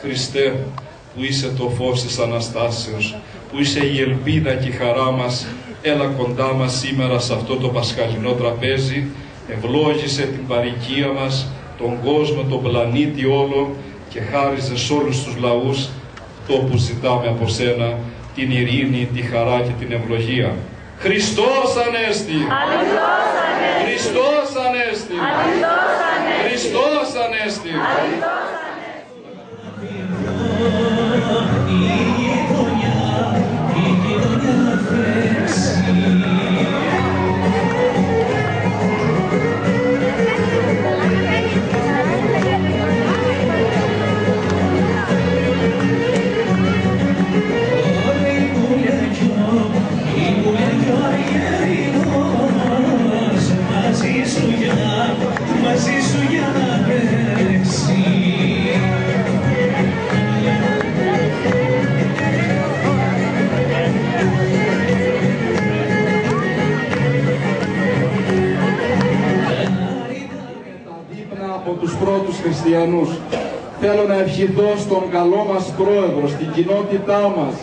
Χριστέ, που είσαι το φως της Αναστάσεως, που είσαι η ελπίδα και η χαρά μας, έλα κοντά μας σήμερα σε αυτό το πασχαλινό τραπέζι, ευλόγησε την παροικία μας, τον κόσμο, τον πλανήτη όλο και χάριζε σε όλους τους λαούς το που ζητάμε από σένα, την ειρήνη, τη χαρά και την ευλογία. Χριστός Ανέστη! Χριστός Ανέστη! Χριστός Ανέστη! Μαζί σου για να πέσει. Από τους πρώτους χριστιανούς. Θέλω να ευχηθώ στον καλό μας πρόεδρο, στην κοινότητά μας,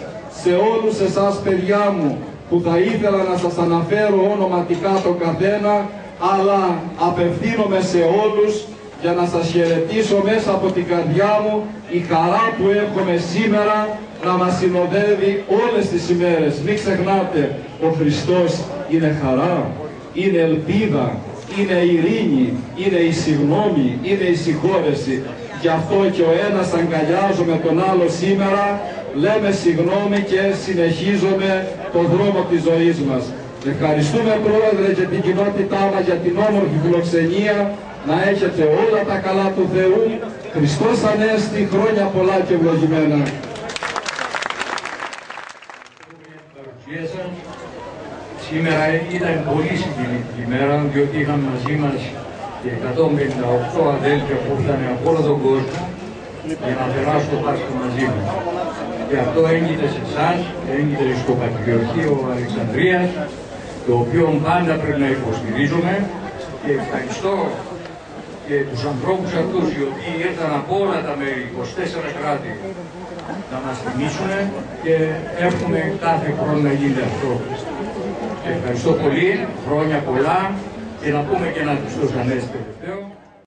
σε όλους εσάς παιδιά μου, που θα ήθελα να σας αναφέρω ονοματικά το καθένα, αλλά απευθύνομαι σε όλους για να σας χαιρετήσω μέσα από την καρδιά μου η χαρά που έχουμε σήμερα να μας συνοδεύει όλες τις ημέρες. Μην ξεχνάτε, ο Χριστός είναι χαρά, είναι ελπίδα, είναι ειρήνη, είναι η συγγνώμη, είναι η συγχώρεση. Γι' αυτό και ο ένας αγκαλιάζουμε τον άλλο σήμερα, λέμε συγγνώμη και συνεχίζουμε το δρόμο της ζωής μας. Ευχαριστούμε Πρόεδρε και την κοινότητά μας για την όμορφη φιλοξενία. Να έχετε όλα τα καλά του Θεού. Χριστός Ανέστη, χρόνια πολλά και ευλογημένα. Σήμερα ήταν πολύ συγκινητική ημέρα, διότι είχαμε μαζί μας και 158 αδέλφια που ήρθαν από όλο τον κόσμο για να περάσουν το Πάσχα μαζί μας. Και αυτό έγκυται σε εσάς, έγκυται στο Πατριαρχείο Αλεξανδρίας, το οποίο πάντα πρέπει να υποστηρίζουμε, και ευχαριστώ και τους ανθρώπους αυτούς οι οποίοι ήρθαν από όλα τα μέρη, 24 κράτη, να μας τιμήσουν, και εύχομαι κάθε χρόνο να γίνεται αυτό. Ευχαριστώ πολύ, χρόνια πολλά, και να πούμε και ένα Χριστός Ανέστη τελευταίο.